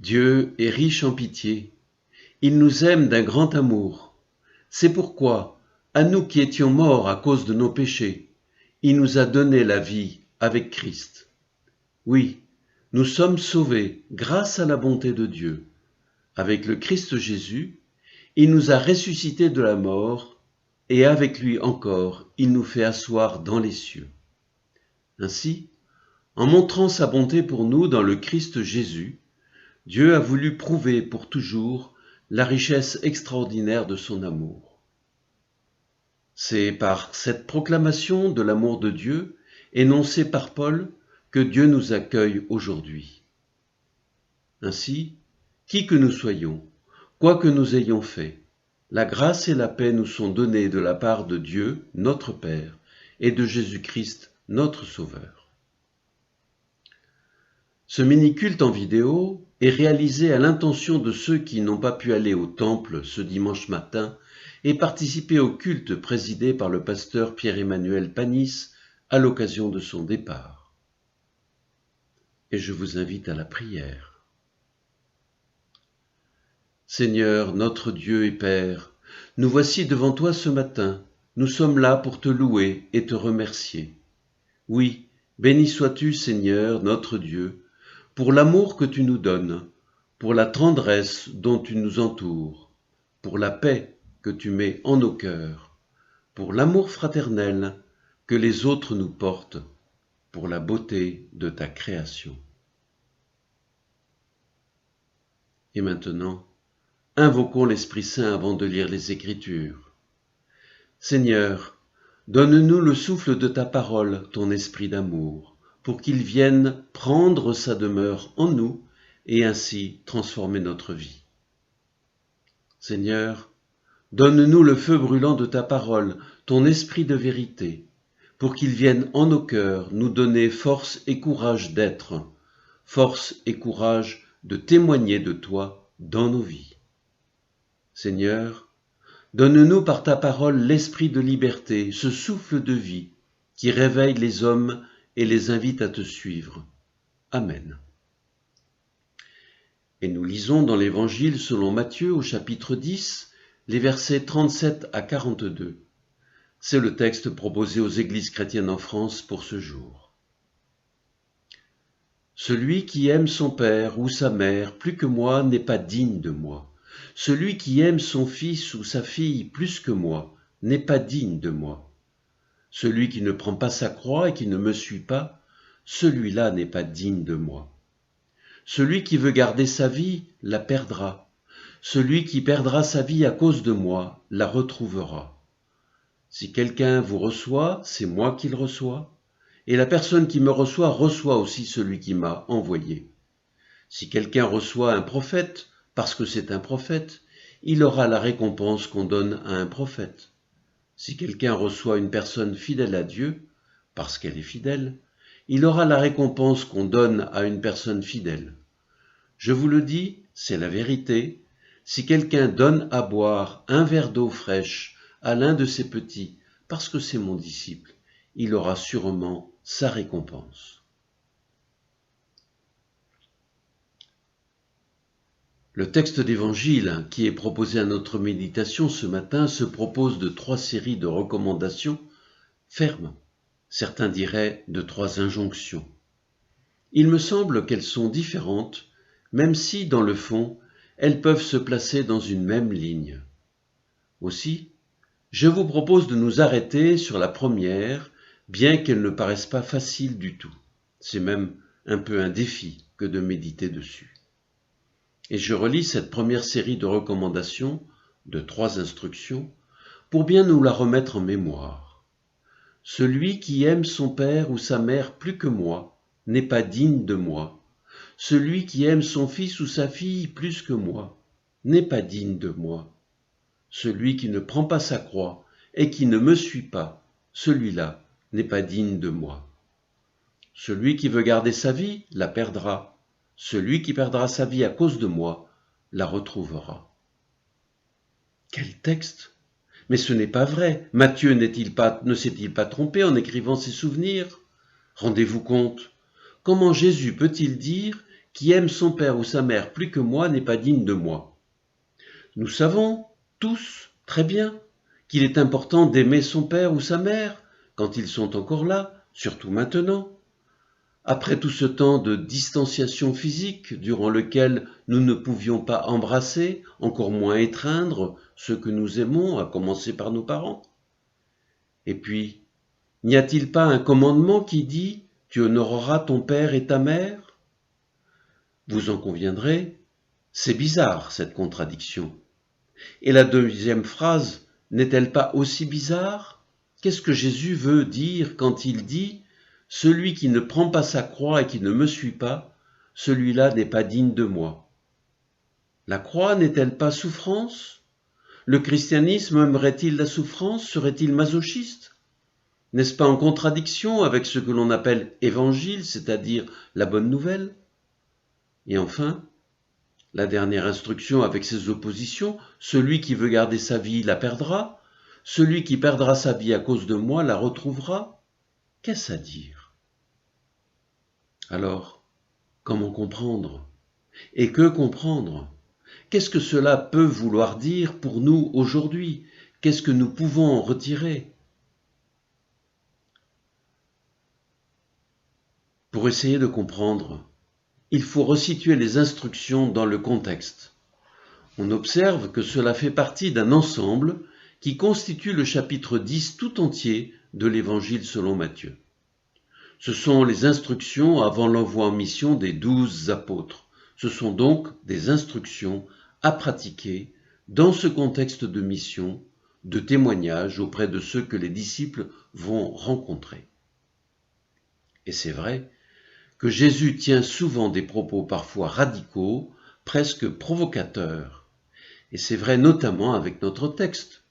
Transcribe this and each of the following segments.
Dieu est riche en pitié. Il nous aime d'un grand amour. C'est pourquoi, à nous qui étions morts à cause de nos péchés, il nous a donné la vie avec Christ. Oui, nous sommes sauvés grâce à la bonté de Dieu. Avec le Christ Jésus, il nous a ressuscités de la mort, et avec lui encore, il nous fait asseoir dans les cieux. Ainsi, en montrant sa bonté pour nous dans le Christ Jésus, Dieu a voulu prouver pour toujours la richesse extraordinaire de son amour. C'est par cette proclamation de l'amour de Dieu, énoncée par Paul, que Dieu nous accueille aujourd'hui. Ainsi, qui que nous soyons, quoi que nous ayons fait, la grâce et la paix nous sont données de la part de Dieu, notre Père, et de Jésus-Christ, notre Sauveur. Ce mini-culte en vidéo est réalisé à l'intention de ceux qui n'ont pas pu aller au temple ce dimanche matin et participer au culte présidé par le pasteur Pierre-Emmanuel Panis à l'occasion de son départ. Et je vous invite à la prière. Seigneur, notre Dieu et Père, nous voici devant toi ce matin. Nous sommes là pour te louer et te remercier. Oui, béni sois-tu, Seigneur, notre Dieu, pour l'amour que tu nous donnes, pour la tendresse dont tu nous entoures, pour la paix que tu mets en nos cœurs, pour l'amour fraternel que les autres nous portent, pour la beauté de ta création. Et maintenant, invoquons l'Esprit Saint avant de lire les Écritures. Seigneur, donne-nous le souffle de ta parole, ton esprit d'amour, pour qu'il vienne prendre sa demeure en nous et ainsi transformer notre vie. Seigneur, donne-nous le feu brûlant de ta parole, ton esprit de vérité, pour qu'il vienne en nos cœurs nous donner force et courage d'être, force et courage de témoigner de toi dans nos vies. Seigneur, donne-nous par ta parole l'esprit de liberté, ce souffle de vie qui réveille les hommes et les invite à te suivre. Amen. Et nous lisons dans l'Évangile selon Matthieu au chapitre 10, les versets 37 à 42. C'est le texte proposé aux églises chrétiennes en France pour ce jour. Celui qui aime son père ou sa mère plus que moi n'est pas digne de moi. Celui qui aime son fils ou sa fille plus que moi n'est pas digne de moi. Celui qui ne prend pas sa croix et qui ne me suit pas, celui-là n'est pas digne de moi. Celui qui veut garder sa vie la perdra. Celui qui perdra sa vie à cause de moi la retrouvera. Si quelqu'un vous reçoit, c'est moi qui le reçois, et la personne qui me reçoit reçoit aussi celui qui m'a envoyé. Si quelqu'un reçoit un prophète, parce que c'est un prophète, il aura la récompense qu'on donne à un prophète. Si quelqu'un reçoit une personne fidèle à Dieu, parce qu'elle est fidèle, il aura la récompense qu'on donne à une personne fidèle. Je vous le dis, c'est la vérité, si quelqu'un donne à boire un verre d'eau fraîche à l'un de ses petits, parce que c'est mon disciple, il aura sûrement sa récompense. Le texte d'évangile qui est proposé à notre méditation ce matin se propose de 3 séries de recommandations fermes, certains diraient de 3 injonctions. Il me semble qu'elles sont différentes, même si, dans le fond, elles peuvent se placer dans une même ligne. Aussi, je vous propose de nous arrêter sur la première, bien qu'elle ne paraisse pas facile du tout. C'est même un peu un défi que de méditer dessus. Et je relis cette première série de recommandations, de 3 instructions, pour bien nous la remettre en mémoire. Celui qui aime son père ou sa mère plus que moi n'est pas digne de moi. Celui qui aime son fils ou sa fille plus que moi n'est pas digne de moi. Celui qui ne prend pas sa croix et qui ne me suit pas, celui-là n'est pas digne de moi. Celui qui veut garder sa vie la perdra. Celui qui perdra sa vie à cause de moi la retrouvera. Quel texte! Mais ce n'est pas vrai. Matthieu ne s'est-il pas trompé en écrivant ses souvenirs? Rendez-vous compte. Comment Jésus peut-il dire qui aime son père ou sa mère plus que moi n'est pas digne de moi. Nous savons tous très bien qu'il est important d'aimer son père ou sa mère quand ils sont encore là, surtout maintenant. Après tout ce temps de distanciation physique durant lequel nous ne pouvions pas embrasser, encore moins étreindre ceux que nous aimons, à commencer par nos parents. Et puis, n'y a-t-il pas un commandement qui dit « Tu honoreras ton père et ta mère » ? Vous en conviendrez, c'est bizarre cette contradiction. Et la deuxième phrase n'est-elle pas aussi bizarre ? Qu'est-ce que Jésus veut dire quand il dit « Celui qui ne prend pas sa croix et qui ne me suit pas, celui-là n'est pas digne de moi ». La croix n'est-elle pas souffrance ? Le christianisme aimerait-il la souffrance ? Serait-il masochiste ? N'est-ce pas en contradiction avec ce que l'on appelle évangile, c'est-à-dire la bonne nouvelle ? Et enfin, la dernière instruction avec ses oppositions, celui qui veut garder sa vie la perdra, celui qui perdra sa vie à cause de moi la retrouvera. Qu'est-ce à dire ? Alors, comment comprendre ? Et que comprendre ? Qu'est-ce que cela peut vouloir dire pour nous aujourd'hui ? Qu'est-ce que nous pouvons en retirer ? Pour essayer de comprendre, il faut resituer les instructions dans le contexte. On observe que cela fait partie d'un ensemble qui constitue le chapitre 10 tout entier de l'Évangile selon Matthieu. Ce sont les instructions avant l'envoi en mission des 12 apôtres. Ce sont donc des instructions à pratiquer dans ce contexte de mission, de témoignage auprès de ceux que les disciples vont rencontrer. Et c'est vrai que Jésus tient souvent des propos parfois radicaux, presque provocateurs. Et c'est vrai notamment avec notre texte.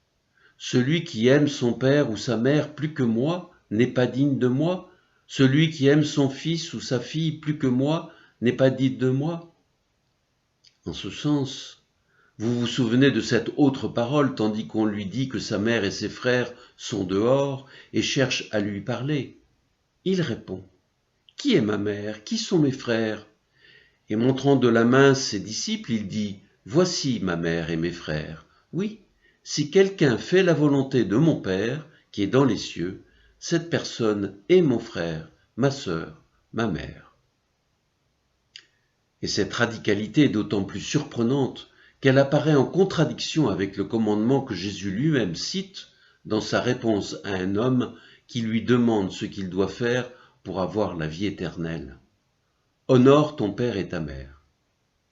Celui qui aime son père ou sa mère plus que moi n'est pas digne de moi. Celui qui aime son fils ou sa fille plus que moi n'est pas digne de moi. En ce sens, vous vous souvenez de cette autre parole tandis qu'on lui dit que sa mère et ses frères sont dehors et cherchent à lui parler. Il répond : « Qui est ma mère ? Qui sont mes frères ? » Et montrant de la main ses disciples, il dit : « Voici ma mère et mes frères. Oui, si quelqu'un fait la volonté de mon Père, qui est dans les cieux, cette personne est mon frère, ma sœur, ma mère. » Et cette radicalité est d'autant plus surprenante qu'elle apparaît en contradiction avec le commandement que Jésus lui-même cite dans sa réponse à un homme qui lui demande ce qu'il doit faire pour avoir la vie éternelle. Honore ton père et ta mère.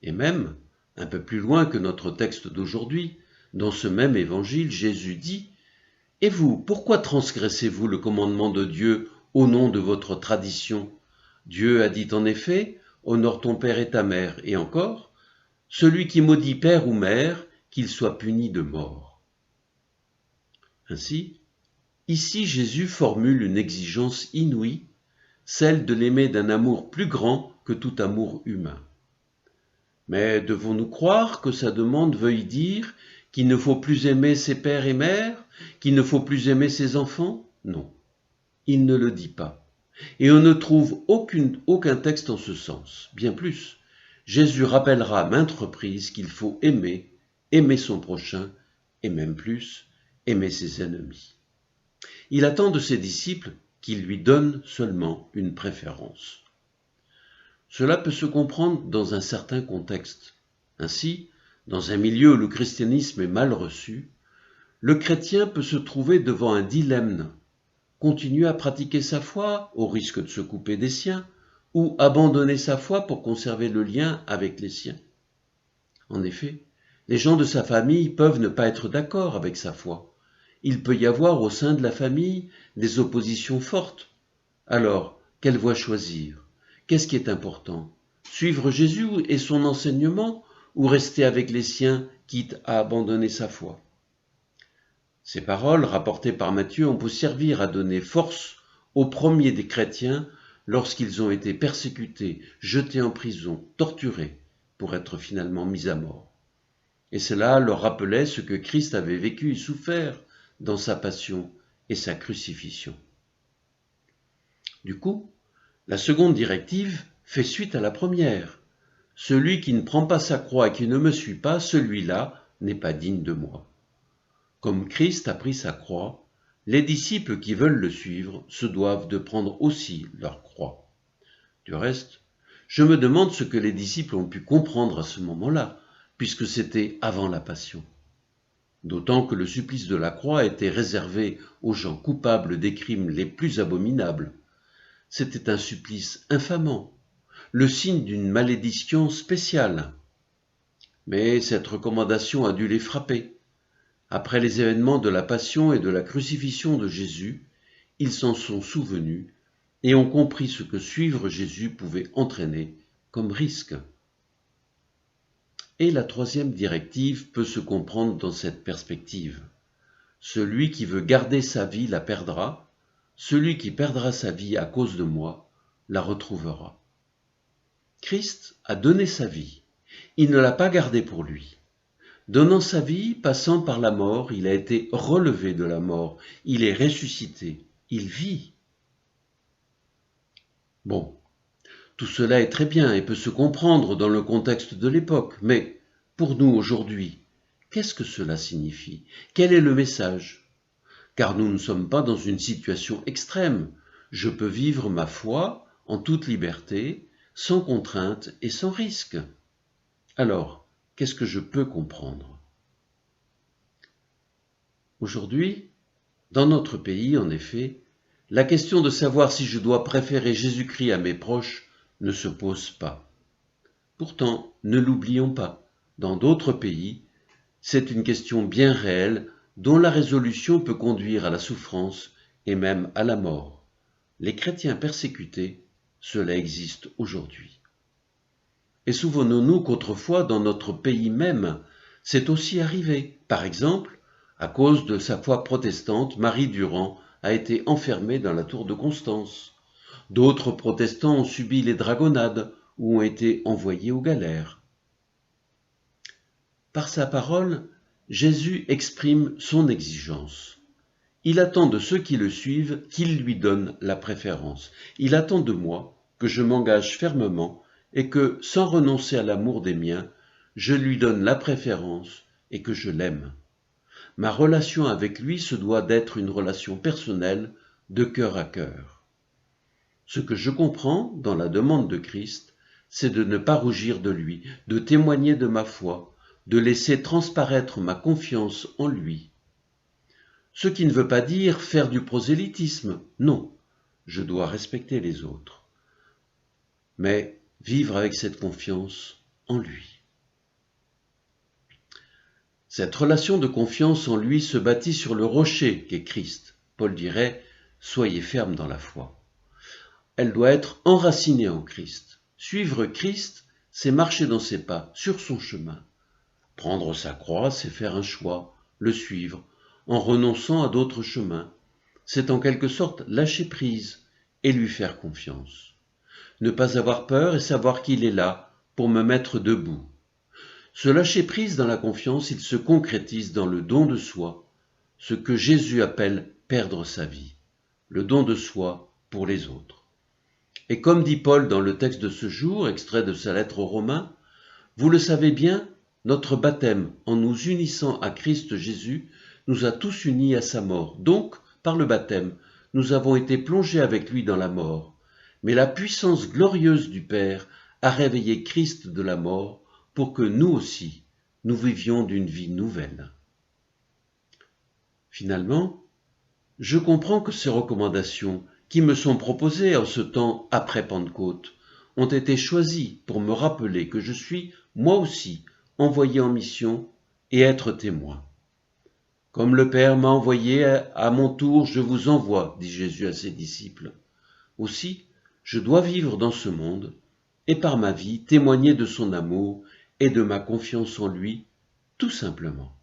Et même, un peu plus loin que notre texte d'aujourd'hui, dans ce même évangile, Jésus dit : « Et vous, pourquoi transgressez-vous le commandement de Dieu au nom de votre tradition ? Dieu a dit en effet : honore ton père et ta mère, et encore, celui qui maudit père ou mère, qu'il soit puni de mort. » Ainsi, ici Jésus formule une exigence inouïe, celle de l'aimer d'un amour plus grand que tout amour humain. Mais devons-nous croire que sa demande veuille dire qu'il ne faut plus aimer ses pères et mères, qu'il ne faut plus aimer ses enfants ? Non, il ne le dit pas. Et on ne trouve aucun texte en ce sens. Bien plus, Jésus rappellera à maintes reprises qu'il faut aimer son prochain, et même plus, aimer ses ennemis. Il attend de ses disciples qu'ils lui donnent seulement une préférence. Cela peut se comprendre dans un certain contexte. Ainsi, dans un milieu où le christianisme est mal reçu, le chrétien peut se trouver devant un dilemme : continuer à pratiquer sa foi au risque de se couper des siens, ou abandonner sa foi pour conserver le lien avec les siens. En effet, les gens de sa famille peuvent ne pas être d'accord avec sa foi. Il peut y avoir au sein de la famille des oppositions fortes. Alors, quelle voie choisir ? Qu'est-ce qui est important ? Suivre Jésus et son enseignement ou rester avec les siens, quitte à abandonner sa foi ? Ces paroles, rapportées par Matthieu, ont pu servir à donner force aux premiers des chrétiens lorsqu'ils ont été persécutés, jetés en prison, torturés, pour être finalement mis à mort. Et cela leur rappelait ce que Christ avait vécu et souffert dans sa passion et sa crucifixion. Du coup, la seconde directive fait suite à la première. Celui qui ne prend pas sa croix et qui ne me suit pas, celui-là n'est pas digne de moi. Comme Christ a pris sa croix, les disciples qui veulent le suivre se doivent de prendre aussi leur croix. Du reste, je me demande ce que les disciples ont pu comprendre à ce moment-là, puisque c'était avant la Passion. D'autant que le supplice de la croix était réservé aux gens coupables des crimes les plus abominables. C'était un supplice infamant, le signe d'une malédiction spéciale. Mais cette recommandation a dû les frapper. Après les événements de la Passion et de la crucifixion de Jésus, ils s'en sont souvenus et ont compris ce que suivre Jésus pouvait entraîner comme risque. Et la troisième directive peut se comprendre dans cette perspective. Celui qui veut garder sa vie la perdra, celui qui perdra sa vie à cause de moi la retrouvera. Christ a donné sa vie, il ne l'a pas gardée pour lui. Donnant sa vie, passant par la mort, il a été relevé de la mort, il est ressuscité, il vit. Bon, tout cela est très bien et peut se comprendre dans le contexte de l'époque, mais pour nous aujourd'hui, qu'est-ce que cela signifie? Quel est le message? Car nous ne sommes pas dans une situation extrême. Je peux vivre ma foi en toute liberté, sans contrainte et sans risque. Alors, qu'est-ce que je peux comprendre? Aujourd'hui, dans notre pays, en effet, la question de savoir si je dois préférer Jésus-Christ à mes proches ne se pose pas. Pourtant, ne l'oublions pas, dans d'autres pays, c'est une question bien réelle dont la résolution peut conduire à la souffrance et même à la mort. Les chrétiens persécutés, cela existe aujourd'hui. Et souvenons-nous qu'autrefois, dans notre pays même, c'est aussi arrivé. Par exemple, à cause de sa foi protestante, Marie Durand a été enfermée dans la tour de Constance. D'autres protestants ont subi les dragonnades ou ont été envoyés aux galères. Par sa parole, Jésus exprime son exigence. Il attend de ceux qui le suivent qu'ils lui donnent la préférence. Il attend de moi que je m'engage fermement et que, sans renoncer à l'amour des miens, je lui donne la préférence et que je l'aime. Ma relation avec lui se doit d'être une relation personnelle, de cœur à cœur. Ce que je comprends dans la demande de Christ, c'est de ne pas rougir de lui, de témoigner de ma foi, de laisser transparaître ma confiance en lui. Ce qui ne veut pas dire faire du prosélytisme, non, je dois respecter les autres, mais vivre avec cette confiance en lui. Cette relation de confiance en lui se bâtit sur le rocher qu'est Christ. Paul dirait « Soyez fermes dans la foi ». Elle doit être enracinée en Christ. Suivre Christ, c'est marcher dans ses pas, sur son chemin. Prendre sa croix, c'est faire un choix, le suivre, en renonçant à d'autres chemins. C'est en quelque sorte lâcher prise et lui faire confiance. Ne pas avoir peur et savoir qu'il est là pour me mettre debout. Ce lâcher-prise dans la confiance, il se concrétise dans le don de soi, ce que Jésus appelle perdre sa vie, le don de soi pour les autres. Et comme dit Paul dans le texte de ce jour, extrait de sa lettre aux Romains, vous le savez bien, notre baptême, en nous unissant à Christ Jésus, nous a tous unis à sa mort. Donc, par le baptême, nous avons été plongés avec lui dans la mort. Mais la puissance glorieuse du Père a réveillé Christ de la mort pour que nous aussi, nous vivions d'une vie nouvelle. Finalement, je comprends que ces recommandations qui me sont proposées en ce temps après Pentecôte ont été choisies pour me rappeler que je suis, moi aussi, envoyé en mission et être témoin. Comme le Père m'a envoyé, à mon tour je vous envoie, dit Jésus à ses disciples. Aussi, je dois vivre dans ce monde et par ma vie témoigner de son amour et de ma confiance en lui, tout simplement.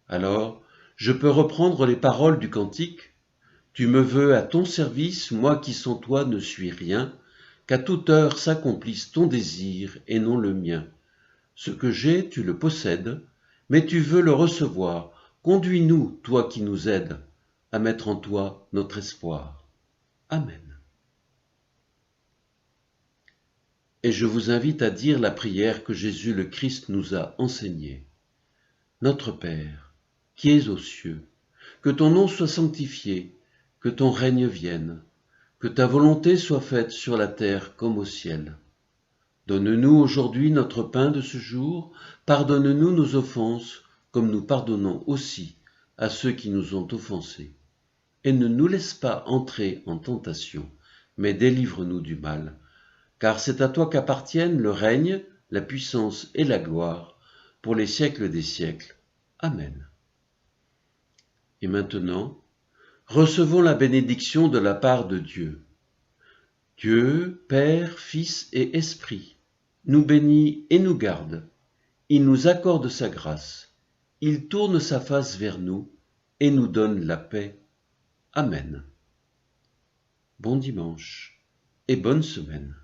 Alors, je peux reprendre les paroles du cantique « Tu me veux à ton service, moi qui sans toi ne suis rien, qu'à toute heure s'accomplisse ton désir et non le mien. Ce que j'ai, tu le possèdes, mais tu veux le recevoir. Conduis-nous, toi qui nous aides, à mettre en toi notre espoir. Amen. » et je vous invite à dire la prière que Jésus le Christ nous a enseignée. Notre Père, qui es aux cieux, que ton nom soit sanctifié, que ton règne vienne, que ta volonté soit faite sur la terre comme au ciel. Donne-nous aujourd'hui notre pain de ce jour, pardonne-nous nos offenses, comme nous pardonnons aussi à ceux qui nous ont offensés. Et ne nous laisse pas entrer en tentation, mais délivre-nous du mal. Car c'est à toi qu'appartiennent le règne, la puissance et la gloire, pour les siècles des siècles. Amen. Et maintenant, recevons la bénédiction de la part de Dieu. Dieu, Père, Fils et Esprit, nous bénit et nous garde. Il nous accorde sa grâce. Il tourne sa face vers nous et nous donne la paix. Amen. Bon dimanche et bonne semaine.